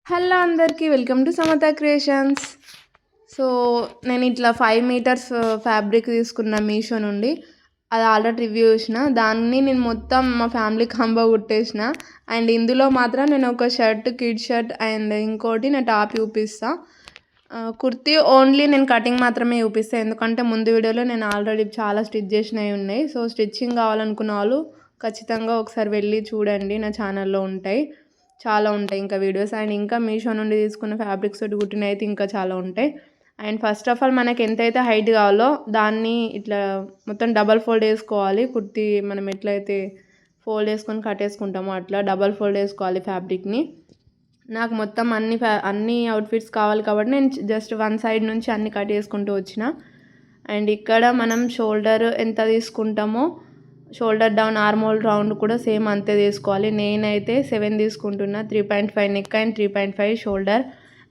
Hello అందరికీ welcome to Samatha creations. So నేను ఇట్లా 5 మీటర్స్ ఫ్యాబ్రిక్ తీసుకున్న మీషో నుండి. అది ఆల్రెడీ రివ్యూ చూసిన. దాన్ని నేను మొత్తం మా ఫ్యామిలీ కాంబో కుట్టేసిన. అండ్ ఇందులో మాత్రం నేను ఒక షర్ట్, కిడ్ షర్ట్ అండ్ ఇంకోటి నేను టాప్ చూపిస్తా. కుర్తీ ఓన్లీ నేను కటింగ్ మాత్రమే చూపిస్తాను, ఎందుకంటే ముందు వీడియోలో నేను ఆల్రెడీ చాలా స్టిచ్ చేసినవి ఉన్నాయి. సో స్టిచ్చింగ్ కావాలనుకున్న వాళ్ళు ఖచ్చితంగా ఒకసారి వెళ్ళి చూడండి, నా ఛానల్లో ఉంటాయి, చాలా ఉంటాయి ఇంకా వీడియోస్. అండ్ ఇంకా మీషో నుండి తీసుకున్న ఫ్యాబ్రిక్స్ తోటి కుట్టిన అయితే ఇంకా చాలా ఉంటాయి. అండ్ ఫస్ట్ ఆఫ్ ఆల్ మనకి ఎంతైతే హైట్ కావాలో దాన్ని ఇట్లా మొత్తం డబల్ ఫోల్డ్ వేసుకోవాలి. కుర్తీ మనం ఎట్లయితే ఫోల్డ్ వేసుకొని కట్టేసుకుంటామో అట్లా డబల్ ఫోల్డ్ వేసుకోవాలి ఫ్యాబ్రిక్ని. నాకు మొత్తం అన్ని అవుట్ఫిట్స్ కావాలి కాబట్టి నేను జస్ట్ వన్ సైడ్ నుంచి అన్ని కట్ చేసుకుంటూ వచ్చిన. అండ్ ఇక్కడ మనం షోల్డర్ ఎంత తీసుకుంటామో షోల్డర్ డౌన్ ఆర్మోల్ రౌండ్ కూడా సేమ్ అంతే తీసుకోవాలి. నేనైతే 7 తీసుకుంటున్నా. 3.5 neck and 3.5 shoulder.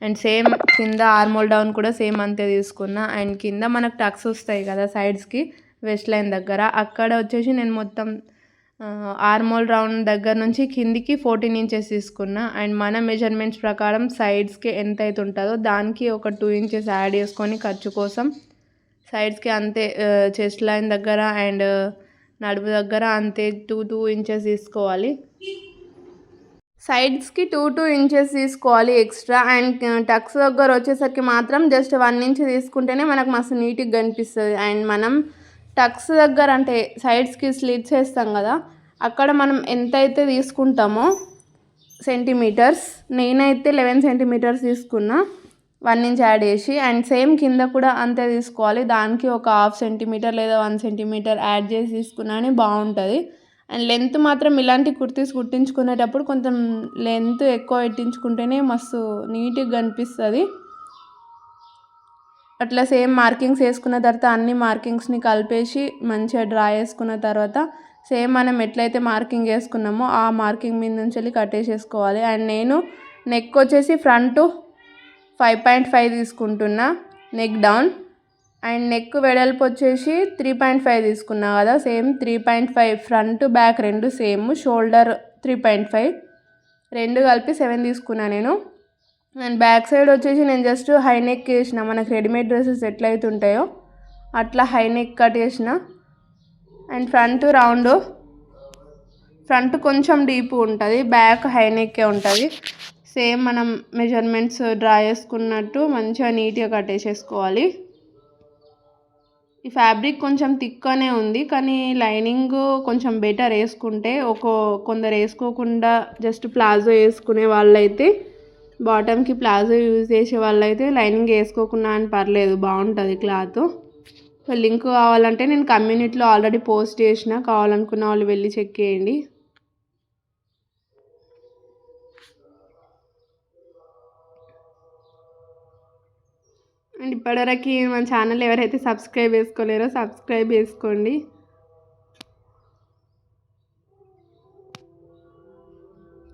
And same కింద ఆర్మోల్ డౌన్ కూడా సేమ్ అంతే తీసుకున్నా. అండ్ కింద మనకు టక్స్ వస్తాయి కదా సైడ్స్కి, వెస్ట్ లైన్ దగ్గర, అక్కడ వచ్చేసి నేను మొత్తం ఆర్మోల్ రౌండ్ దగ్గర నుంచి కిందికి 14 ఇంచెస్ తీసుకున్నా. అండ్ మన మెజర్మెంట్స్ ప్రకారం సైడ్స్కి ఎంత అయితే ఉంటుందో దానికి ఒక 2 ఇంచెస్ యాడ్ చేసుకొని ఖర్చు కోసం సైడ్స్కి అంతే, చెస్ట్ లైన్ దగ్గర అండ్ నడుము దగ్గర అంతే 2 ఇంచెస్ తీసుకోవాలి. సైడ్స్కి 2 ఇంచెస్ తీసుకోవాలి ఎక్స్ట్రా. అండ్ టక్స్ దగ్గర వచ్చేసరికి మాత్రం జస్ట్ 1 ఇంచ్ తీసుకుంటేనే మనకు మస్తు నీట్గా కనిపిస్తుంది. అండ్ మనం టక్స్ దగ్గర అంటే సైడ్స్కి స్లిట్స్ వేస్తాం కదా, అక్కడ మనం ఎంతైతే తీసుకుంటామో సెంటీమీటర్స్, నేనైతే 11 సెంటీమీటర్స్ తీసుకున్నా 1 ఇంచ్ యాడ్ చేసి. అండ్ సేమ్ కింద కూడా అంతే తీసుకోవాలి. దానికి ఒక 1/2 సెంటీమీటర్ లేదా 1 సెంటీమీటర్ యాడ్ చేసి తీసుకున్నానే బాగుంటుంది. అండ్ లెంత్ మాత్రం ఇలాంటి కుర్తీస్ కుట్టించుకునేటప్పుడు కొంచెం లెంత్ ఎక్కువ పెట్టించుకుంటేనే మస్తు నీట్గా కనిపిస్తుంది. అట్లా సేమ్ మార్కింగ్స్ వేసుకున్న తర్వాత అన్ని మార్కింగ్స్ని కలిపేసి మంచిగా డ్రా చేసుకున్న తర్వాత సేమ్ మనం ఎట్లయితే మార్కింగ్ వేసుకున్నామో ఆ మార్కింగ్ మీద నుంచి వెళ్ళి కట్టేసేసుకోవాలి. అండ్ నేను నెక్ వచ్చేసి ఫ్రంట్ 5.5 తీసుకుంటున్నా నెక్ డౌన్. అండ్ నెక్ వెడల్పు వచ్చేసి 3.5 తీసుకున్నా కదా, సేమ్ 3.5 ఫ్రంట్ బ్యాక్ రెండు సేమ్. షోల్డర్ 3.5 రెండు కలిపి 7 తీసుకున్నా నేను. అండ్ బ్యాక్ సైడ్ వచ్చేసి నేను జస్ట్ హై నెక్ వేసిన, మనకు రెడీమేడ్ డ్రెస్సెస్ ఎట్లయితే ఉంటాయో అట్లా హై నెక్ కట్ చేసిన. అండ్ ఫ్రంట్ రౌండ్, ఫ్రంట్ కొంచెం డీప్ ఉంటుంది, బ్యాక్ హై నెక్కే ఉంటుంది. సేమ్ మనం మెజర్మెంట్స్ డ్రా చేసుకున్నట్టు మంచిగా నీట్గా కట్టేసేసుకోవాలి. ఈ ఫ్యాబ్రిక్ కొంచెం థిక్గానే ఉంది, కానీ లైనింగ్ కొంచెం బెటర్ వేసుకుంటే. కొందరు వేసుకోకుండా జస్ట్ ప్లాజో వేసుకునే వాళ్ళైతే, బాటమ్కి ప్లాజో యూజ్ చేసే వాళ్ళైతే లైనింగ్ వేసుకోకుండా అని పర్లేదు, బాగుంటుంది క్లాత్. లింక్ కావాలంటే నేను కమ్యూనిటీలో ఆల్రెడీ పోస్ట్ చేసిన, కావాలనుకున్న వాళ్ళు వెళ్ళి చెక్ చేయండి. అండ్ ఇప్పటివరకు మన ఛానల్ ఎవరైతే సబ్స్క్రైబ్ చేసుకోలేరో సబ్స్క్రైబ్ చేసుకోండి.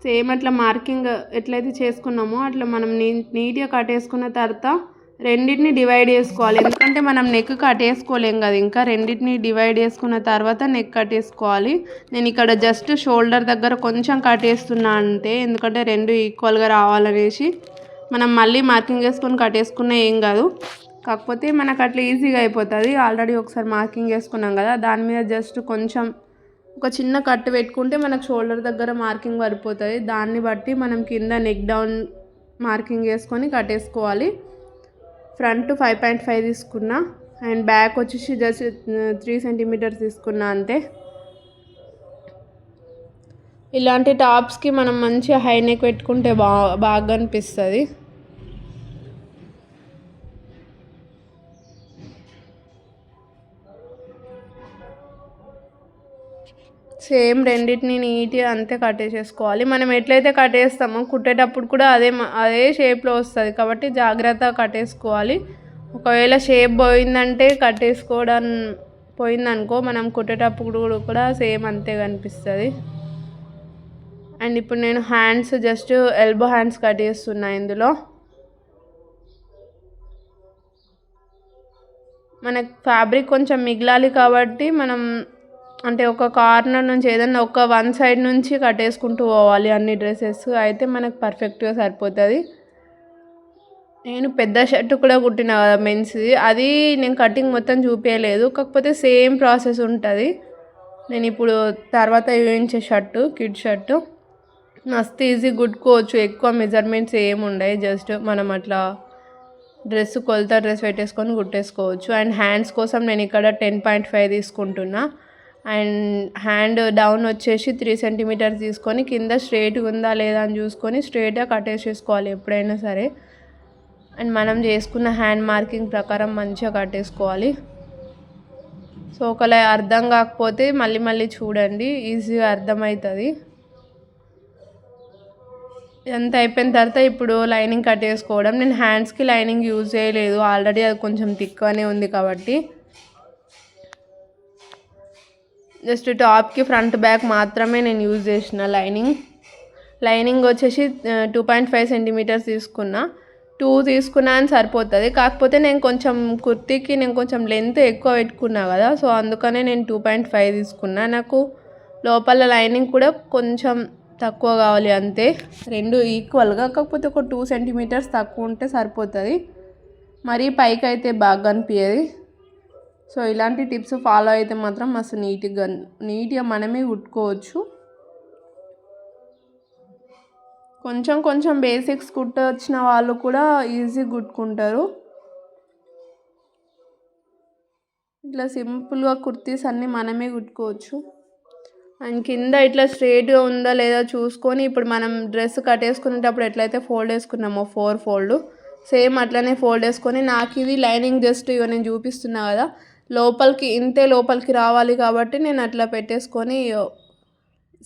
సేమ్ అట్లా మార్కింగ్ ఎట్లయితే చేసుకున్నామో అట్లా మనం నీట్గా కట్టేసుకున్న తర్వాత రెండింటిని డివైడ్ చేసుకోవాలి. ఎందుకంటే మనం నెక్ కట్టేసుకోలేం కదా, ఇంకా రెండింటిని డివైడ్ చేసుకున్న తర్వాత నెక్ కట్టేసుకోవాలి. నేను ఇక్కడ జస్ట్ షోల్డర్ దగ్గర కొంచెం కట్టేస్తున్నా అంతే, ఎందుకంటే రెండు ఈక్వల్గా రావాలనేసి. మనం మళ్ళీ మార్కింగ్ వేసుకొని కట్టేసుకున్నా ఏం కాదు, కాకపోతే మనకు అట్లా ఈజీగా అయిపోతుంది. ఆల్రెడీ ఒకసారి మార్కింగ్ వేసుకున్నాం కదా, దాని మీద జస్ట్ కొంచెం ఒక చిన్న కట్టు పెట్టుకుంటే మనకు షోల్డర్ దగ్గర మార్కింగ్ సరిపోతుంది. దాన్ని బట్టి మనం కింద నెక్ డౌన్ మార్కింగ్ వేసుకొని కట్టేసుకోవాలి. ఫ్రంట్ 5.5 తీసుకున్నా. అండ్ బ్యాక్ వచ్చేసి జస్ట్ 3 సెంటీమీటర్స్ తీసుకున్నా అంతే. ఇలాంటి టాప్స్కి మనం మంచిగా హై నెక్ పెట్టుకుంటే బాగా అనిపిస్తుంది. సేమ్ రెండింటిని నీట్గా అంతే కట్టేసేసుకోవాలి. మనం ఎట్లయితే కట్టేస్తామో కుట్టేటప్పుడు కూడా అదే షేప్లో వస్తుంది, కాబట్టి జాగ్రత్తగా కట్టేసుకోవాలి. ఒకవేళ షేప్ పోయిందనుకో మనం కుట్టేటప్పుడు కూడా సేమ్ అంతే కనిపిస్తుంది. అండ్ ఇప్పుడు నేను hands just elbow hands cut చేస్తున్నా. ఇందులో మనకు ఫ్యాబ్రిక్ కొంచెం మిగలాలి కాబట్టి మనం అంటే ఒక కార్నర్ నుంచి ఏదన్నా ఒక వన్ సైడ్ నుంచి కట్టేసుకుంటూ పోవాలి అన్ని డ్రెస్సెస్. అయితే మనకు పర్ఫెక్ట్గా సరిపోతుంది. నేను పెద్ద షర్ట్ కూడా కుట్టిన కదా మెన్స్ది, అది నేను కటింగ్ మొత్తం చూపించలేదు, కాకపోతే సేమ్ ప్రాసెస్ ఉంటుంది. నేను ఇప్పుడు తర్వాత చూపించే షర్టు కిడ్ షర్టు మస్తు ఈజీ కుట్టుకోవచ్చు. ఎక్కువ మెజర్మెంట్స్ ఏమి ఉండవు, జస్ట్ మనం అట్లా కొలత డ్రెస్ పెట్టేసుకొని కుట్టేసుకోవచ్చు. అండ్ హ్యాండ్స్ కోసం నేను ఇక్కడ 10.5 తీసుకుంటున్నా. అండ్ హ్యాండ్ డౌన్ వచ్చేసి 3 సెంటీమీటర్స్ తీసుకొని కింద స్ట్రైట్గా ఉందా లేదా అని చూసుకొని స్ట్రైట్గా కట్టేసేసుకోవాలి ఎప్పుడైనా సరే. అండ్ మనం చేసుకున్న హ్యాండ్ మార్కింగ్ ప్రకారం మంచిగా కట్టేసుకోవాలి. సో ఒకవేళ అర్థం కాకపోతే మళ్ళీ మళ్ళీ చూడండి, ఈజీగా అర్థమవుతుంది. ఎంత అయిపోయిన తర్వాత ఇప్పుడు లైనింగ్ కట్టేసుకోవడం. నేను హ్యాండ్స్కి లైనింగ్ యూజ్ చేయలేదు, ఆల్రెడీ అది కొంచెం థిక్గానే ఉంది కాబట్టి. జస్ట్ టాప్కి ఫ్రంట్ బ్యాక్ మాత్రమే నేను యూజ్ చేసిన లైనింగ్ వచ్చేసి 2.5 సెంటీమీటర్స్ తీసుకున్నా. 2 తీసుకున్నా అని సరిపోతుంది. కాకపోతే నేను కొంచెం కుర్తీకి కొంచెం లెంత్ ఎక్కువ పెట్టుకున్నా కదా, సో అందుకనే నేను 2.5 తీసుకున్నా. నాకు లోపల లైనింగ్ కూడా కొంచెం తక్కువ కావాలి అంతే, రెండు ఈక్వల్గా. కాకపోతే ఒక 2 సెంటీమీటర్స్ తక్కువ ఉంటే సరిపోతుంది, మరీ పైకి అయితే బాగా అనిపించేది. సో ఇలాంటి టిప్స్ ఫాలో అయితే మాత్రం మస్తు నీట్గా మనమే కుట్టుకోవచ్చు. కొంచెం బేసిక్స్ కుట్టొచ్చిన వాళ్ళు కూడా ఈజీగా కుట్టుకుంటారు. ఇట్లా సింపుల్గా కుర్తీస్ అన్నీ మనమే కుట్టుకోవచ్చు. అండ్ కింద ఇట్లా స్ట్రైట్గా ఉందా లేదా చూసుకొని ఇప్పుడు మనం డ్రెస్ కట్టేసుకునేటప్పుడు ఎట్లయితే ఫోల్డ్ వేసుకున్నామో 4 ఫోల్డ్, సేమ్ అట్లనే ఫోల్డ్ వేసుకొని, నాకు ఇది లైనింగ్ జస్ట్ ఇక నేను చూపిస్తున్నా కదా లోపలికి రావాలి కాబట్టి నేను అట్లా పెట్టేసుకొని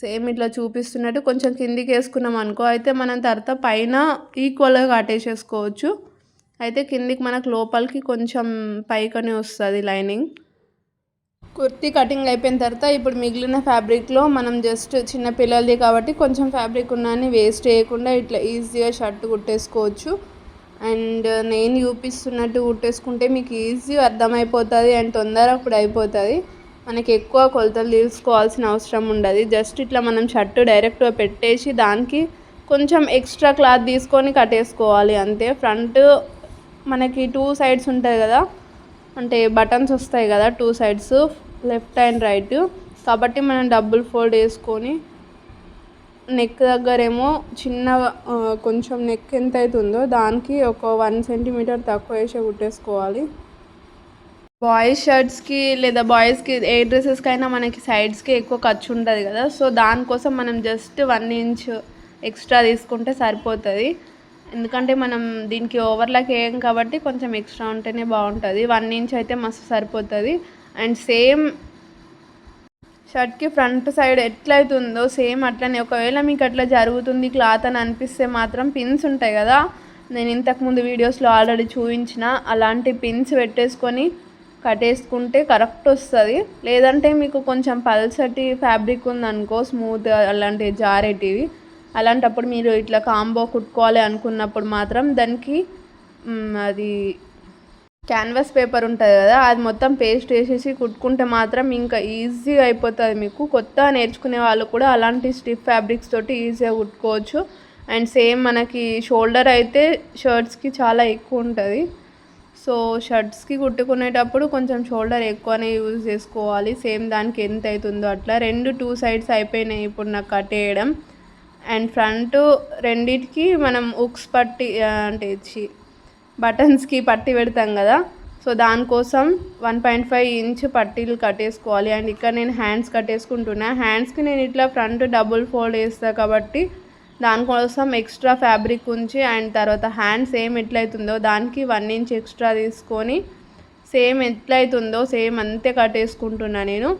సేమ్ ఇట్లా చూపిస్తున్నట్టు కొంచెం కిందికి వేసుకున్నాం అనుకో, అయితే మనం తర్వాత పైన ఈక్వల్గా కట్టేసేసుకోవచ్చు. అయితే కిందికి మనకు లోపలికి కొంచెం పైకనే వస్తుంది లైనింగ్. కుర్తీ కటింగ్ అయిపోయిన తర్వాత ఇప్పుడు మిగిలిన ఫ్యాబ్రిక్లో మనం జస్ట్ చిన్న పిల్లలది కాబట్టి కొంచెం ఫ్యాబ్రిక్ ఉన్నాన్ని వేస్ట్ చేయకుండా ఇట్లా ఈజీగా షర్ట్ కుట్టేసుకోవచ్చు. అండ్ నేను చూపిస్తున్నట్టు కుట్టేసుకుంటే మీకు ఈజీగా అర్థమైపోతుంది అండ్ తొందరగా కూడా అయిపోతుంది. మనకి ఎక్కువ కొలతలు తీసుకోవాల్సిన అవసరం ఉండదు. జస్ట్ ఇట్లా మనం షర్ట్ డైరెక్ట్గా పెట్టేసి దానికి కొంచెం ఎక్స్ట్రా క్లాత్ తీసుకొని కట్టేసుకోవాలి అంతే. ఫ్రంట్ మనకి 2 సైడ్స్ ఉంటాయి కదా, అంటే బటన్స్ వస్తాయి కదా 2 సైడ్స్, లెఫ్ట్ అండ్ రైట్, కాబట్టి మనం డబుల్ ఫోల్డ్ వేసుకొని నెక్ దగ్గరేమో చిన్నగా కొంచెం నెక్ ఎంత అవుతుందో దానికి ఒక 1 సెంటీమీటర్ తక్కువ వేసి కుట్టేసుకోవాలి. బాయ్స్ షర్ట్స్కి లేదా బాయ్స్కి ఏ డ్రెస్సెస్కి అయినా మనకి సైడ్స్కి ఎక్కువ ఖర్చు ఉంటుంది కదా, సో దానికోసం మనం జస్ట్ 1 ఇంచ్ ఎక్స్ట్రా తీసుకుంటే సరిపోతుంది. ఎందుకంటే మనం దీనికి ఓవర్లాక్ వేయం కాబట్టి కొంచెం ఎక్స్ట్రా ఉంటేనే బాగుంటుంది. 1 ఇంచ్ అయితే మస్తు సరిపోతుంది. అండ్ సేమ్ షర్ట్కి ఫ్రంట్ సైడ్ ఎట్లయితుందో సేమ్ అట్లనే, ఒకవేళ మీకు అట్లా జరుగుతుంది క్లాత్ అని అనిపిస్తే మాత్రం పిన్స్ ఉంటాయి కదా, నేను ఇంతకుముందు వీడియోస్లో ఆల్రెడీ చూపించిన అలాంటి పిన్స్ పెట్టేసుకొని కట్టేసుకుంటే కరెక్ట్ వస్తుంది. లేదంటే మీకు కొంచెం పల్సటి ఫ్యాబ్రిక్ ఉందనుకో, స్మూత్ అలాంటి జారేటివి, అలాంటప్పుడు మీరు ఇట్లా కాంబో కుట్టుకోవాలి అనుకున్నప్పుడు మాత్రం దానికి అది క్యాన్వాస్ పేపర్ ఉంటుంది కదా, అది మొత్తం పేస్ట్ వేసేసి కుట్టుకుంటే మాత్రం ఇంకా ఈజీగా అయిపోతుంది. మీకు కొత్తగా నేర్చుకునే వాళ్ళు కూడా అలాంటి స్టిఫ్ ఫ్యాబ్రిక్స్ తోటి ఈజీగా కుట్టుకోవచ్చు. అండ్ సేమ్ మనకి షోల్డర్ అయితే షర్ట్స్కి చాలా ఎక్కువ ఉంటుంది, సో షర్ట్స్కి కుట్టుకునేటప్పుడు కొంచెం షోల్డర్ ఎక్కువనే యూజ్ చేసుకోవాలి. సేమ్ దానికి ఎంత అవుతుందో అట్లా. 2 సైడ్స్ అయిపోయినాయి ఇప్పుడు నాకు కట్టేయడం. అండ్ ఫ్రంట్ రెండిటికి మనం ఉక్స్ పట్టి అంటే బటన్స్కి పట్టి పెడతాం కదా, సో దానికోసం 1.5 ఇంచ్ పట్టీలు కట్టేసుకోవాలి. అండ్ ఇక్కడ నేను హ్యాండ్స్ కట్టేసుకుంటున్నా. హ్యాండ్స్కి నేను ఇట్లా ఫ్రంట్ డబుల్ ఫోల్డ్ వేస్తాను కాబట్టి దానికోసం ఎక్స్ట్రా ఫ్యాబ్రిక్ ఉంచి అండ్ తర్వాత హ్యాండ్స్ సేమ్ ఎట్లయితుందో దానికి 1 ఇంచ్ ఎక్స్ట్రా తీసుకొని సేమ్ ఎట్లయితుందో సేమ్ అంతే కట్టేసుకుంటున్నా నేను.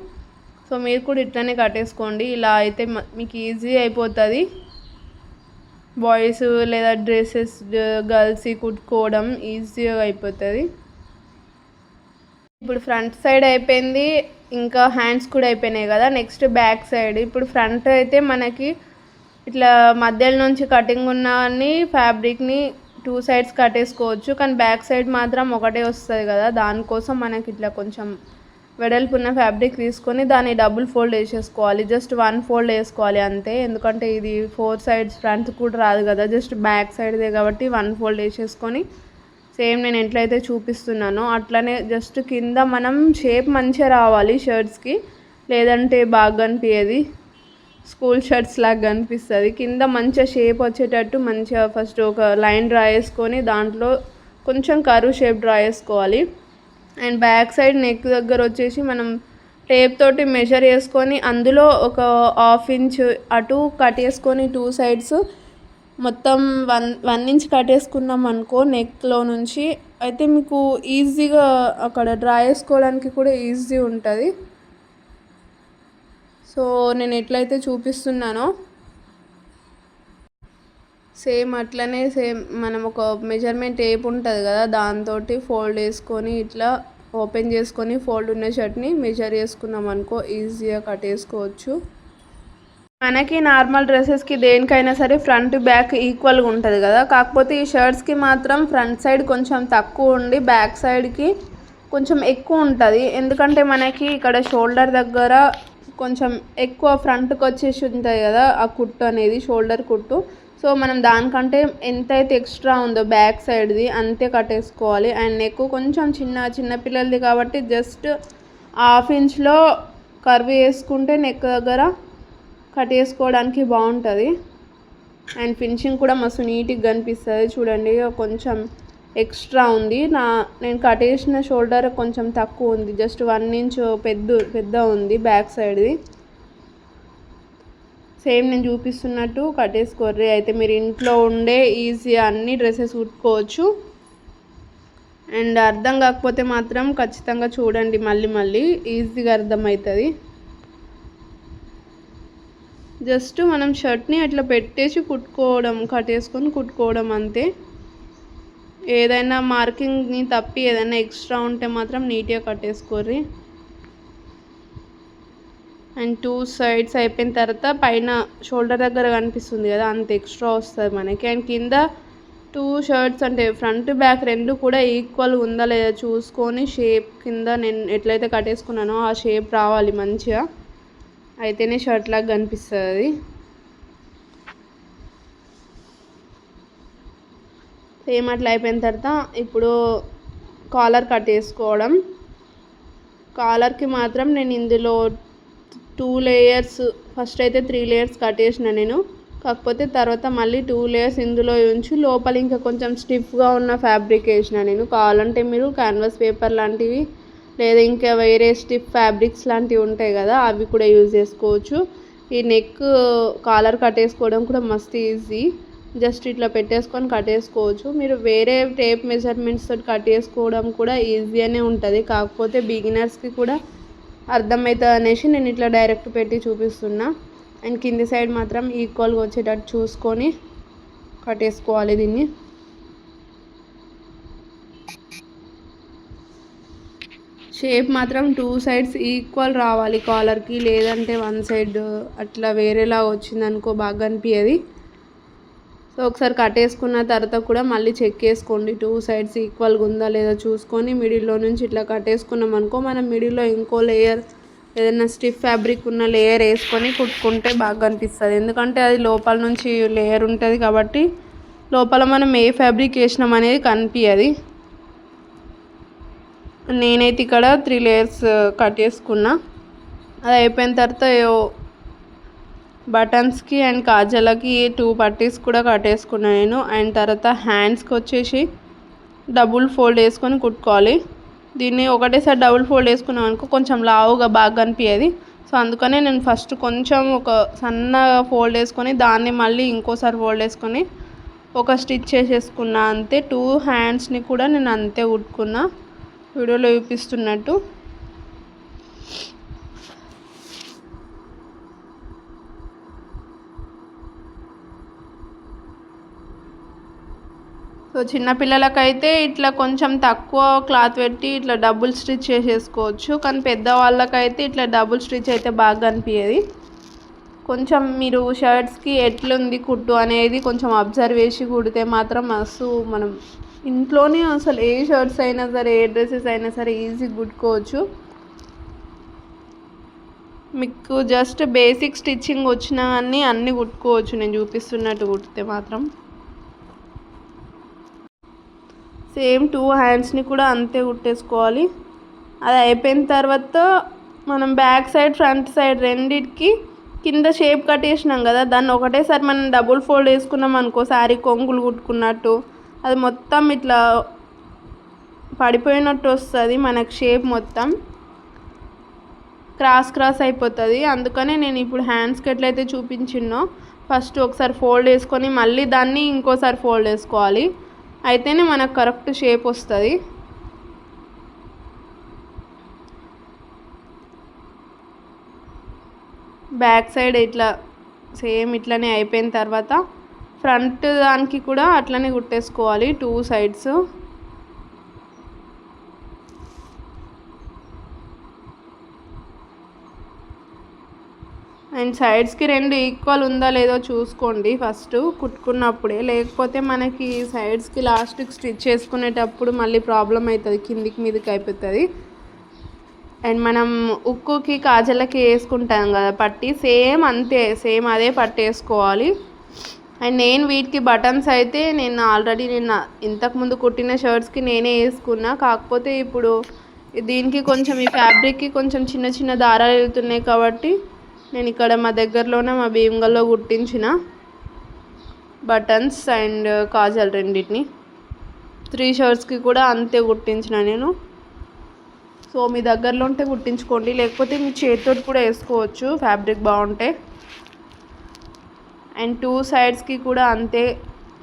సో మీరు కూడా ఇట్లనే కట్టేసుకోండి, ఇలా అయితే మీకు ఈజీ అయిపోతుంది. బాయ్స్ లేదా డ్రెస్సెస్ గర్ల్స్ కుట్టుకోవడం ఈజీగా అయిపోతుంది. ఇప్పుడు ఫ్రంట్ సైడ్ అయిపోయింది, ఇంకా హ్యాండ్స్ కూడా అయిపోయినాయి కదా. Next back side. ఇప్పుడు ఫ్రంట్ అయితే మనకి ఇట్లా మధ్యలో నుంచి కటింగ్ ఉన్నవన్నీ ఫ్యాబ్రిక్ని 2 సైడ్స్ కట్టేసుకోవచ్చు, కానీ బ్యాక్ సైడ్ మాత్రం ఒకటే వస్తుంది కదా, దానికోసం మనకి ఇట్లా కొంచెం వెడల్పు ఉన్న ఫ్యాబ్రిక్ తీసుకొని దాన్ని డబుల్ ఫోల్డ్ వేసేసుకోవాలి. జస్ట్ 1 ఫోల్డ్ వేసుకోవాలి అంతే, ఎందుకంటే ఇది 4 సైడ్స్ ఫ్రంట్ కూడా రాదు కదా, జస్ట్ బ్యాక్ సైడ్దే కాబట్టి 1 ఫోల్డ్ వేసేసుకొని సేమ్ నేను ఎట్లయితే చూపిస్తున్నానో అట్లనే జస్ట్ కింద మనం షేప్ మంచిగా రావాలి షర్ట్స్కి, లేదంటే బాగా కనిపించేది, స్కూల్ షర్ట్స్ లాగా కనిపిస్తుంది. కింద మంచిగా షేప్ వచ్చేటట్టు మంచిగా ఫస్ట్ ఒక లైన్ డ్రా చేసుకొని దాంట్లో కొంచెం కర్వ్ షేప్ డ్రా చేసుకోవాలి. అండ్ బ్యాక్ సైడ్ నెక్ దగ్గర వచ్చేసి మనం టేప్ తోటి మెజర్ చేసుకొని అందులో ఒక 1/2 ఇంచ్ అటు కట్ చేసుకొని 2 సైడ్స్ మొత్తం 1 ఇంచ్ కట్ చేసుకున్నాం అనుకో నెక్లో నుంచి, అయితే మీకు ఈజీగా అక్కడ డ్రా చేసుకోవడానికి కూడా ఈజీ ఉంటుంది. సో నేను ఎట్లయితే చూపిస్తున్నానో సేమ్ అట్లనే మనం ఒక మెజర్మెంట్ టేప్ ఉంటుంది కదా, దాంతో ఫోల్డ్ వేసుకొని ఇట్లా ఓపెన్ చేసుకొని ఫోల్డ్ ఉన్న షర్ట్ని మెజర్ చేసుకున్నాం అనుకో ఈజీగా కట్ చేసుకోవచ్చు. మనకి నార్మల్ డ్రెస్సెస్కి దేనికైనా సరే ఫ్రంట్ బ్యాక్ ఈక్వల్గా ఉంటుంది కదా, కాకపోతే ఈ షర్ట్స్కి మాత్రం ఫ్రంట్ సైడ్ కొంచెం తక్కువ ఉండి బ్యాక్ సైడ్కి కొంచెం ఎక్కువ ఉంటుంది. ఎందుకంటే మనకి ఇక్కడ షోల్డర్ దగ్గర కొంచెం ఎక్కువ ఫ్రంట్కి వచ్చేసి ఉంటుంది కదా ఆ కుట్టు అనేది, షోల్డర్ కుట్టు. సో మనం దానికంటే ఎంతైతే ఎక్స్ట్రా ఉందో బ్యాక్ సైడ్ది అంతే కట్టేసుకోవాలి. అండ్ నెక్ కొంచెం చిన్న పిల్లలది కాబట్టి జస్ట్ 1/2 ఇంచ్లో కర్వ్ వేసుకుంటే నెక్ దగ్గర కట్ చేసుకోవడానికి బాగుంటుంది. అండ్ ఫినిషింగ్ కూడా మస్తు నీట్గా కనిపిస్తుంది. చూడండి కొంచెం ఎక్స్ట్రా ఉంది, నేను కట్ చేసిన షోల్డర్ కొంచెం తక్కువ ఉంది, జస్ట్ 1 ఇంచ్ పెద్ద ఉంది బ్యాక్ సైడ్ది. సేమ్ నేను చూపిస్తున్నట్టు కట్టేసుకోర్రి. అయితే మీరు ఇంట్లో ఉండే ఈజీ అన్ని డ్రెస్సెస్ కుట్టుకోవచ్చు. అండ్ అర్థం కాకపోతే మాత్రం ఖచ్చితంగా చూడండి, మళ్ళీ ఈజీగా అర్థమవుతుంది. జస్ట్ మనం షర్ట్ని అట్లా పెట్టేసి కుట్టుకోవడం, కట్టేసుకొని కుట్టుకోవడం అంతే. ఏదైనా మార్కింగ్ని తప్పి ఏదైనా ఎక్స్ట్రా ఉంటే మాత్రం నీట్గా కట్టేసుకోర్రి. అండ్ 2 సైడ్స్ అయిపోయిన తర్వాత పైన షోల్డర్ దగ్గర కనిపిస్తుంది కదా అంత ఎక్స్ట్రా వస్తుంది మనకి. అండ్ కింద 2 షర్ట్స్ అంటే ఫ్రంట్ బ్యాక్ రెండు కూడా ఈక్వల్ ఉందా లేదా చూసుకొని షేప్ కింద నేను ఎట్లయితే కట్టేసుకున్నానో ఆ షేప్ రావాలి మంచిగా, అయితేనే షర్ట్ లాగా కనిపిస్తుంది. సేమ్ అట్లా అయిపోయిన తర్వాత ఇప్పుడు కాలర్ కట్ చేసుకోవడం. కాలర్కి మాత్రం నేను ఇందులో 2 లేయర్స్, ఫస్ట్ అయితే 3 లేయర్స్ కట్ చేసిన నేను, కాకపోతే తర్వాత మళ్ళీ 2 లేయర్స్ ఇందులో ఉంచి లోపల ఇంకా కొంచెం స్టిఫ్గా ఉన్న ఫ్యాబ్రిక్ వేసిన నేను. కావాలంటే మీరు క్యాన్వాస్ పేపర్ లాంటివి లేదా ఇంకా వేరే స్టిఫ్ ఫ్యాబ్రిక్స్ లాంటివి ఉంటాయి కదా అవి కూడా యూజ్ చేసుకోవచ్చు. ఈ నెక్ కాలర్ కట్టేసుకోవడం కూడా మస్తు ఈజీ, జస్ట్ ఇట్లా పెట్టేసుకొని కట్టేసుకోవచ్చు. మీరు వేరే టేప్ మెజర్మెంట్స్ తోటి కట్ చేసుకోవడం కూడా ఈజీగానే ఉంటుంది, కాకపోతే బిగినర్స్కి కూడా అర్థమవుతుంది అనేసి నేను ఇట్లా డైరెక్ట్ పెట్టి చూపిస్తున్నా. అండ్ కింది సైడ్ మాత్రం ఈక్వల్గా వచ్చేటట్టు చూసుకొని కట్టేసుకోవాలి దీన్ని. షేప్ మాత్రం 2 సైడ్స్ ఈక్వల్ రావాలి కాలర్కి, లేదంటే 1 సైడ్ అట్లా వేరేలా వచ్చిందనుకో బాగా అనిపించేది. సో ఒకసారి కట్టేసుకున్న తర్వాత కూడా మళ్ళీ చెక్ చేసుకోండి 2 సైడ్స్ ఈక్వల్గా ఉందా లేదా చూసుకొని మిడిల్లో నుంచి ఇట్లా కట్టేసుకున్నాం అనుకో, మనం మిడిల్లో ఇంకో లేయర్ ఏదైనా స్టిఫ్ ఫ్యాబ్రిక్ ఉన్న లేయర్ వేసుకొని కుట్టుకుంటే బాగా అనిపిస్తుంది. ఎందుకంటే అది లోపల నుంచి లేయర్ ఉంటుంది కాబట్టి లోపల మనం ఏ ఫ్యాబ్రిక్ వేసినాం అనేది కనిపించదు. నేనైతే ఇక్కడ 3 లేయర్స్ కట్ చేసుకున్నా. అది అయిపోయిన తర్వాత బటన్స్కి అండ్ కాజాలకి 2 పట్టీస్ కూడా కట్టేసుకున్నాను నేను. అండ్ తర్వాత హ్యాండ్స్కి వచ్చేసి డబుల్ ఫోల్డ్ వేసుకొని కుట్టుకోవాలి. దీన్ని ఒకటేసారి డబుల్ ఫోల్డ్ వేసుకున్నాం అనుకో కొంచెం లావుగా బాగా కనిపించేది. సో అందుకనే నేను ఫస్ట్ కొంచెం ఒక సన్నగా ఫోల్డ్ వేసుకొని దాన్ని మళ్ళీ ఇంకోసారి ఫోల్డ్ వేసుకొని ఒక స్టిచ్ చేసేసుకున్నా అంతే. 2 హ్యాండ్స్ని కూడా నేను అంతే కుట్టుకున్నా వీడియోలో చూపిస్తున్నట్టు. సో చిన్నపిల్లలకైతే ఇట్లా కొంచెం తక్కువ క్లాత్ పెట్టి ఇట్లా డబుల్ స్టిచ్ చేసేసుకోవచ్చు, కానీ పెద్దవాళ్ళకైతే ఇట్లా డబుల్ స్టిచ్ అయితే బాగా అనిపించేది. కొంచెం మీరు షర్ట్స్కి ఎట్లుంది కుట్టు అనేది కొంచెం అబ్జర్వ్ చేసి కుడితే మాత్రం మస్తు మనం ఇంట్లోనే అసలు ఏ షర్ట్స్ అయినా సరే ఏ డ్రెస్సెస్ అయినా సరే ఈజీ కుట్టుకోవచ్చు. మీకు జస్ట్ బేసిక్ స్టిచ్చింగ్ వచ్చినా కానీ అన్నీ కుట్టుకోవచ్చు, నేను చూపిస్తున్నట్టు కుడితే మాత్రం. సేమ్ 2 హ్యాండ్స్ని కూడా అంతే కుట్టేసుకోవాలి. అది అయిపోయిన తర్వాత మనం బ్యాక్ సైడ్ ఫ్రంట్ సైడ్ రెండిటికి కింద షేప్ కట్టేసినాం కదా, దాన్ని ఒకటేసారి మనం డబుల్ ఫోల్డ్ వేసుకున్నాం అనుకో, శారీ కొంగులు కుట్టుకున్నట్టు అది మొత్తం ఇట్లా పడిపోయినట్టు వస్తుంది మనకు, షేప్ మొత్తం క్రాస్ అయిపోతుంది. అందుకనే నేను ఇప్పుడు హ్యాండ్స్కి ఎట్లయితే చూపించినో ఫస్ట్ ఒకసారి ఫోల్డ్ వేసుకొని మళ్ళీ దాన్ని ఇంకోసారి ఫోల్డ్ వేసుకోవాలి, అయితేనే మనకు కరెక్ట్ షేప్ వస్తుంది. బ్యాక్ సైడ్ ఇట్లా సేమ్ ఇట్లనే అయిపోయిన తర్వాత ఫ్రంట్ దానికి కూడా అట్లనే కుట్టేసుకోవాలి 2 సైడ్స్. అండ్ సైడ్స్కి 2 ఈక్వల్ ఉందా లేదో చూసుకోండి ఫస్ట్ కుట్టుకున్నప్పుడే, లేకపోతే మనకి సైడ్స్కి లాస్ట్కి స్టిచ్ చేసుకునేటప్పుడు మళ్ళీ ప్రాబ్లం అవుతుంది, కిందికి మీదకి అయిపోతుంది. అండ్ మనం ఉక్కుకి కాజలకి వేసుకుంటాం కదా పట్టి, సేమ్ అంతే, సేమ్ అదే పట్టి వేసుకోవాలి. అండ్ నేను వీటికి బటన్స్ అయితే నేను ఆల్రెడీ ఇంతకుముందు కుట్టిన షర్ట్స్కి నేనే వేసుకున్నా, కాకపోతే ఇప్పుడు దీనికి కొంచెం ఈ ఫ్యాబ్రిక్కి కొంచెం చిన్న చిన్న దారాలు వెళ్తున్నాయి కాబట్టి నేను ఇక్కడ మా దగ్గరలోనే మా భీమ్గల్లో కుట్టించిన బటన్స్ అండ్ కాజల్ రెండింటిని. 3 షర్ట్స్కి కూడా అంతే కుట్టించిన నేను. సో మీ దగ్గరలో ఉంటే కుట్టించుకోండి, లేకపోతే మీ చేతితో కూడా వేసుకోవచ్చు ఫ్యాబ్రిక్ బాగుంటే. అండ్ 2 సైడ్స్కి కూడా అంతే,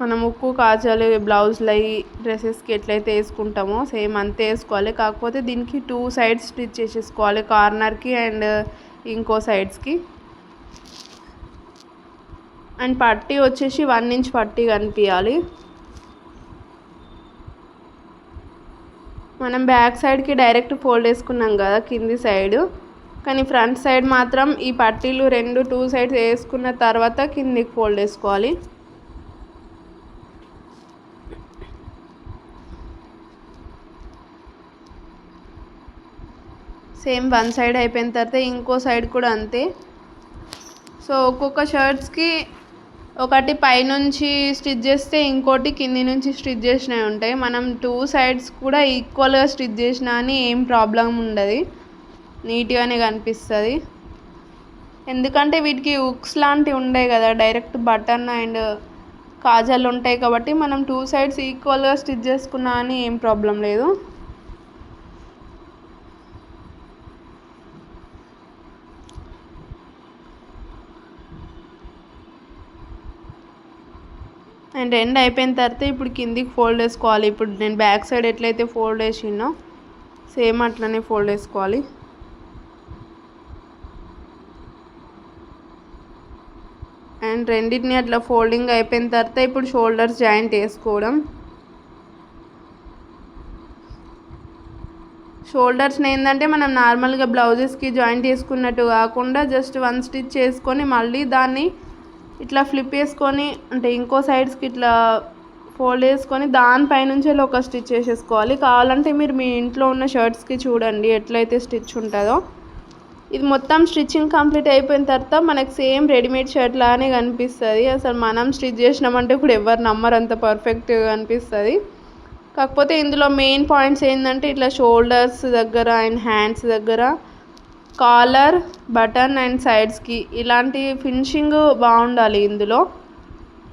మనం ఉక్కు కాజల్ బ్లౌజ్లు అవి డ్రెస్సెస్కి ఎట్లయితే వేసుకుంటామో సేమ్ అంతే వేసుకోవాలి, కాకపోతే దీనికి 2 సైడ్స్ స్టిచ్ చేసేసుకోవాలి, కార్నర్కి అండ్ ఇంకో సైడ్స్కి. అండ్ పట్టీ వచ్చేసి 1 ఇంచ్ పట్టీ కనిపించాలి. మనం బ్యాక్ సైడ్కి డైరెక్ట్ ఫోల్డ్ వేసుకున్నాం కదా కింది సైడ్, కానీ ఫ్రంట్ సైడ్ మాత్రం ఈ పట్టీలు 2 సైడ్స్ వేసుకున్న తర్వాత కిందికి ఫోల్డ్ వేసుకోవాలి. సేమ్ 1 సైడ్ అయిపోయిన తర్వాత ఇంకో సైడ్ కూడా అంతే. సో ఒక్కొక్క షర్ట్స్కి ఒకటి పైనుంచి స్టిచ్ చేస్తే ఇంకోటి కింది నుంచి స్టిచ్ చేసినవి ఉంటాయి. మనం 2 సైడ్స్ కూడా ఈక్వల్గా స్టిచ్ చేసినా అని ఏం ప్రాబ్లం ఉండదు, నీట్గానే కనిపిస్తుంది. ఎందుకంటే వీటికి హుక్స్ లాంటివి ఉండవు కదా, డైరెక్ట్ బటన్ అండ్ కాజల్ ఉంటాయి కాబట్టి మనం 2 సైడ్స్ ఈక్వల్గా స్టిచ్ చేసుకున్నా అని ఏం ప్రాబ్లం లేదు. అండ్ ఎండ్ అయిపోయిన తర్వాత ఇప్పుడు కిందికి ఫోల్డ్ వేసుకోవాలి. ఇప్పుడు నేను బ్యాక్ సైడ్ ఎట్లయితే ఫోల్డ్ వేసినో సేమ్ అట్లనే ఫోల్డ్ వేసుకోవాలి. అండ్ రెండింటిని అట్లా ఫోల్డింగ్ అయిపోయిన తర్వాత ఇప్పుడు షోల్డర్స్ జాయింట్ వేసుకోవడం. షోల్డర్స్ని ఏంటంటే మనం నార్మల్గా బ్లౌజెస్కి జాయింట్ వేసుకున్నట్టు కాకుండా జస్ట్ 1 స్టిచ్ చేసుకొని మళ్ళీ దాన్ని ఇట్లా ఫ్లిప్ వేసుకొని, అంటే ఇంకో సైడ్స్కి ఇట్లా ఫోల్డ్ వేసుకొని దానిపైనుంచి ఒక స్టిచ్ వేసేసుకోవాలి. కావాలంటే మీరు మీ ఇంట్లో ఉన్న షర్ట్స్కి చూడండి ఎట్లయితే స్టిచ్ ఉంటుందో. ఇది మొత్తం స్టిచ్చింగ్ కంప్లీట్ అయిపోయిన తర్వాత మనకు సేమ్ రెడీమేడ్ షర్ట్ లానే కనిపిస్తుంది. అసలు మనం స్టిచ్ చేసినామంటే ఇప్పుడు ఎవరు నమ్మరు, అంత పర్ఫెక్ట్గా కనిపిస్తుంది. కాకపోతే ఇందులో మెయిన్ పాయింట్స్ ఏంటంటే ఇట్లా షోల్డర్స్ దగ్గర అండ్ హ్యాండ్స్ దగ్గర, కాలర్, బటన్ అండ్ సైడ్స్కి ఇలాంటి ఫినిషింగ్ బాగుండాలి ఇందులో.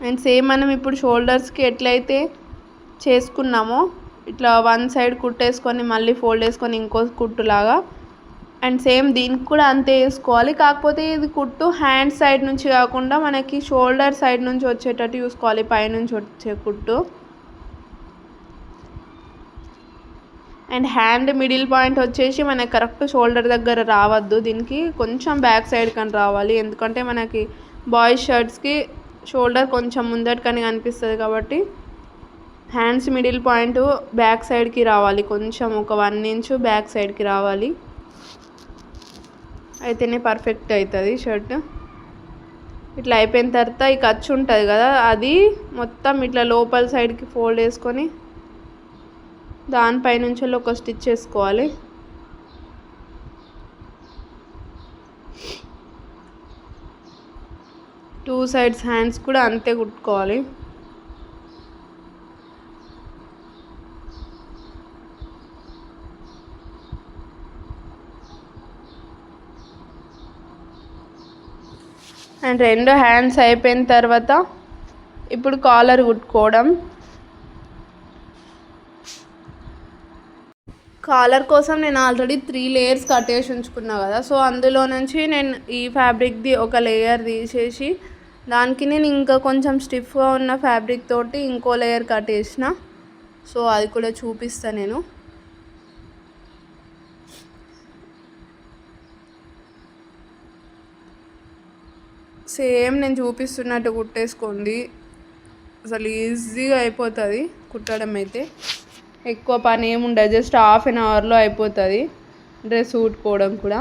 అండ్ సేమ్ మనం ఇప్పుడు షోల్డర్స్కి ఎట్లయితే చేసుకున్నామో ఇట్లా 1 సైడ్ కుట్టేసుకొని మళ్ళీ ఫోల్డ్ వేసుకొని ఇంకో కుట్టులాగా, అండ్ సేమ్ దీనికి కూడా అంతే వేసుకోవాలి. కాకపోతే ఇది కుట్టు హ్యాండ్ సైడ్ నుంచి కాకుండా మనకి షోల్డర్ సైడ్ నుంచి వచ్చేటట్టు చూసుకోవాలి, పైనుంచి వచ్చే కుట్టు. అండ్ హ్యాండ్ మిడిల్ పాయింట్ వచ్చేసి మనకి కరెక్ట్ షోల్డర్ దగ్గర రావద్దు, దీనికి కొంచెం బ్యాక్ సైడ్ కానీ రావాలి. ఎందుకంటే మనకి బాయ్స్ షర్ట్స్కి షోల్డర్ కొంచెం ముందటికని కనిపిస్తుంది కాబట్టి హ్యాండ్స్ మిడిల్ పాయింట్ బ్యాక్ సైడ్కి రావాలి, కొంచెం ఒక 1 ఇంచ్ బ్యాక్ సైడ్కి రావాలి, అయితేనే పర్ఫెక్ట్ అవుతుంది షర్ట్. ఇట్లా అయిపోయిన తర్వాత ఈ ఖర్చు ఉంటుంది కదా, అది మొత్తం ఇట్లా లోపల సైడ్కి ఫోల్డ్ వేసుకొని దానిపైనుంచి ఒక స్టిచ్ వేసుకోవాలి. టూ సైడ్స్ హ్యాండ్స్ కూడా అంతే కుట్టుకోవాలి. అండ్ 2 హ్యాండ్స్ అయిపోయిన తర్వాత ఇప్పుడు కాలర్ కుట్టుకోవడం. కాలర్ కోసం నేను ఆల్రెడీ 3 లేయర్స్ కట్టేసి ఉంచుకున్నా కదా, సో అందులో నుంచి నేను ఈ ఫ్యాబ్రిక్ది ఒక లేయర్ తీసేసి దానికి నేను ఇంకా కొంచెం స్టిఫ్గా ఉన్న ఫ్యాబ్రిక్ తోటి ఇంకో లేయర్ కట్టేసిన. సో అది కూడా చూపిస్తాను నేను. సేమ్ నేను చూపిస్తున్నట్టు కుట్టేసుకోండి, అసలు ఈజీగా అయిపోతుంది కుట్టడం. అయితే ఎక్కువ పని ఏముండదు, జస్ట్ ½ an hourలో అయిపోతుంది డ్రెస్ కుట్టుకోవడం కూడా.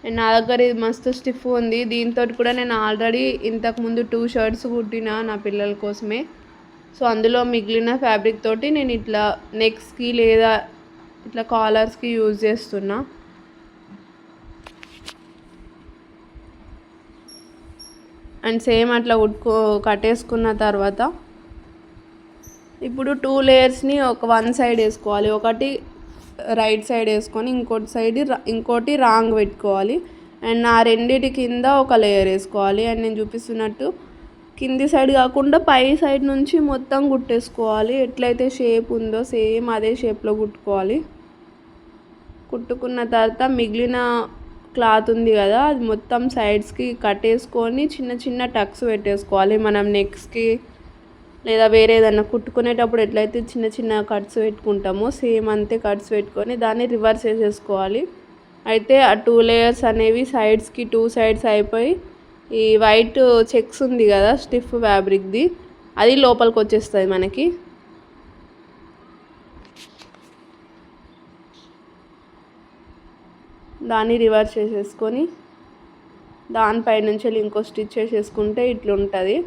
అండ్ నా దగ్గర ఇది మస్తు స్టిఫ్ ఉంది, దీంతో కూడా నేను ఆల్రెడీ ఇంతకుముందు 2 షర్ట్స్ కుట్టిన నా పిల్లల కోసమే. సో అందులో మిగిలిన ఫ్యాబ్రిక్ తోటి నేను ఇట్లా నెక్స్కి లేదా ఇట్లా కాలర్స్కి యూజ్ చేస్తున్నా. అండ్ సేమ్ అట్లా కట్టేసుకున్న తర్వాత ఇప్పుడు 2 లేయర్స్ని వన్ సైడ్ వేసుకోవాలి. ఒకటి రైట్ సైడ్ వేసుకొని ఇంకోటి రాంగ్ పెట్టుకోవాలి. అండ్ నా రెండిటి కింద ఒక లేయర్ వేసుకోవాలి. అండ్ నేను చూపిస్తున్నట్టు కింది సైడ్ కాకుండా పై సైడ్ నుంచి మొత్తం కుట్టేసుకోవాలి. ఎట్లయితే షేప్ ఉందో సేమ్ అదే షేప్లో కుట్టుకోవాలి. కుట్టుకున్న తర్వాత మిగిలిన క్లాత్ ఉంది కదా, అది మొత్తం సైడ్స్కి కట్టేసుకొని చిన్న చిన్న టక్స్ పెట్టేసుకోవాలి. మనం నెక్స్ట్కి లేదా వేరే ఏదన్నా కుట్టుకునేటప్పుడు ఎట్లయితే చిన్న చిన్న కట్స్ పెట్టుకుంటామో సేమ్ అంతే కట్స్ పెట్టుకొని దాన్ని రివర్స్ చేసేసుకోవాలి. అయితే ఆ 2 లేయర్స్ అనేవి సైడ్స్కి 2 సైడ్స్ అయిపోయి ఈ వైట్ చెక్స్ ఉంది కదా స్టిఫ్ ఫ్యాబ్రిక్ది, అది లోపలికి వచ్చేస్తుంది మనకి. దాన్ని రివర్స్ చేసేసుకొని దానిపై నుంచి ఇంకో స్టిచ్ చేసేసుకుంటే ఇట్లుంటుంది.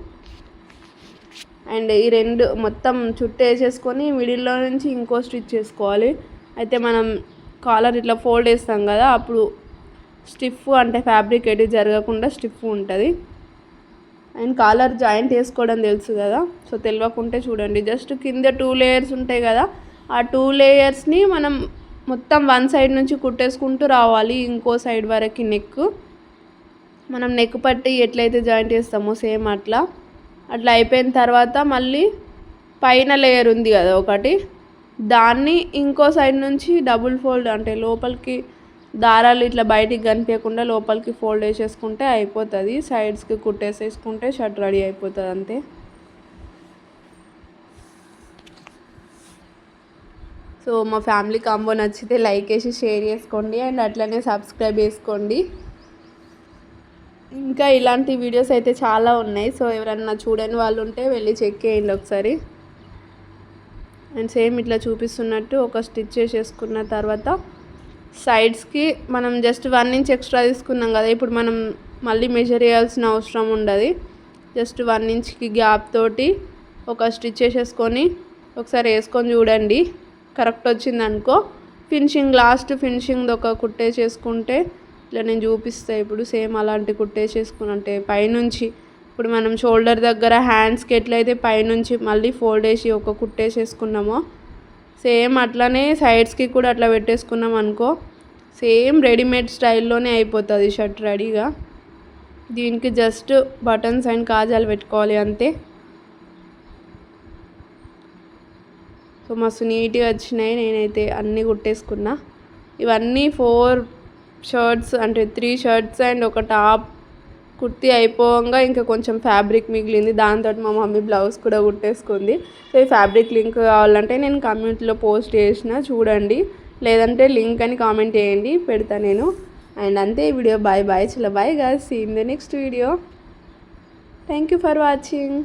అండ్ ఈ 2 మొత్తం చుట్టూ వేసేసుకొని మిడిల్లో నుంచి ఇంకో స్టిచ్ చేసుకోవాలి. అయితే మనం కాలర్ ఇట్లా ఫోల్డ్ వేస్తాం కదా, అప్పుడు స్టిఫ్ అంటే ఫ్యాబ్రిక్ ఎటు జరగకుండా స్టిఫ్ ఉంటుంది. అండ్ కాలర్ జాయింట్ వేసుకోవడం తెలుసు కదా, సో తెలియకుంటే చూడండి. జస్ట్ కింద 2 లేయర్స్ ఉంటాయి కదా, ఆ 2 లేయర్స్ని మనం మొత్తం వన్ సైడ్ నుంచి కుట్టేసుకుంటూ రావాలి ఇంకో సైడ్ వరకు. మనం నెక్ పట్టి ఎట్లయితే జాయింట్ వేస్తామో సేమ్ అట్లా అయిపోయిన తర్వాత మళ్ళీ పైన లేయర్ ఉంది కదా ఒకటి, దాన్ని ఇంకో సైడ్ నుంచి డబుల్ ఫోల్డ్ అంటే లోపలికి దారాలు ఇట్లా బయటికి కనిపించకుండా లోపలికి ఫోల్డ్ వేసేసుకుంటే అయిపోతుంది. సైడ్స్కి కుట్టేసేసుకుంటే షర్ట్ రెడీ అయిపోతుంది అంతే. సో మా ఫ్యామిలీ కాంబో నచ్చితే లైక్ వేసి షేర్ చేసుకోండి అండ్ అట్లనే సబ్స్క్రైబ్ చేసుకోండి. ఇంకా ఇలాంటి వీడియోస్ అయితే చాలా ఉన్నాయి, సో ఎవరన్నా చూడని వాళ్ళు ఉంటే వెళ్ళి చెక్ చేయండి ఒకసారి. అండ్ సేమ్ ఇట్లా చూపిస్తున్నట్టు ఒక స్టిచ్ చేసేసుకున్న తర్వాత సైడ్స్కి మనం జస్ట్ 1 ఇంచ్ ఎక్స్ట్రా తీసుకున్నాం కదా, ఇప్పుడు మనం మళ్ళీ మెజర్ చేయాల్సిన అవసరం ఉండదు. జస్ట్ 1 ఇంచ్కి గ్యాప్ తోటి ఒక స్టిచ్ చేసేసుకొని ఒకసారి వేసుకొని చూడండి, కరెక్ట్ వచ్చింది అనుకో లాస్ట్ ఫినిషింగ్ ఒక కుట్టేసేసుకుంటే ఇట్లా నేను చూపిస్తాను. ఇప్పుడు సేమ్ అలాంటి కుట్టేసేసుకుని అంటే పైనుంచి ఇప్పుడు మనం షోల్డర్ దగ్గర హ్యాండ్స్కి ఎట్లయితే పైనుంచి మళ్ళీ ఫోల్డ్ వేసి ఒక కుట్టేసేసుకున్నామో సేమ్ అట్లనే సైడ్స్కి కూడా అట్లా పెట్టేసుకున్నాం అనుకో సేమ్ రెడీమేడ్ స్టైల్లోనే అయిపోతుంది షర్ట్ రెడీగా. దీనికి జస్ట్ బటన్స్ అండ్ కాజాలు పెట్టుకోవాలి అంతే. సో మస్తు నీట్గా వచ్చినాయి, నేనైతే అన్నీ కుట్టేసుకున్నా. ఇవన్నీ 4 షర్ట్స్ అంటే 3 షర్ట్స్ అండ్ ఒక టాప్ కుర్తీ అయిపోగా ఇంకా కొంచెం ఫ్యాబ్రిక్ మిగిలింది, దాంతో మా మమ్మీ బ్లౌజ్ కూడా కుట్టేసుకుంది. సో ఈ ఫ్యాబ్రిక్ లింక్ కావాలంటే నేను కమ్యూనిటీలో పోస్ట్ చేసిన చూడండి, లేదంటే లింక్ అని కామెంట్ చేయండి, పెడతా నేను. అండ్ అంతే ఈ వీడియో. బాయ్ బాయ్, చలో bye guys, see in the next video. Thank you for watching.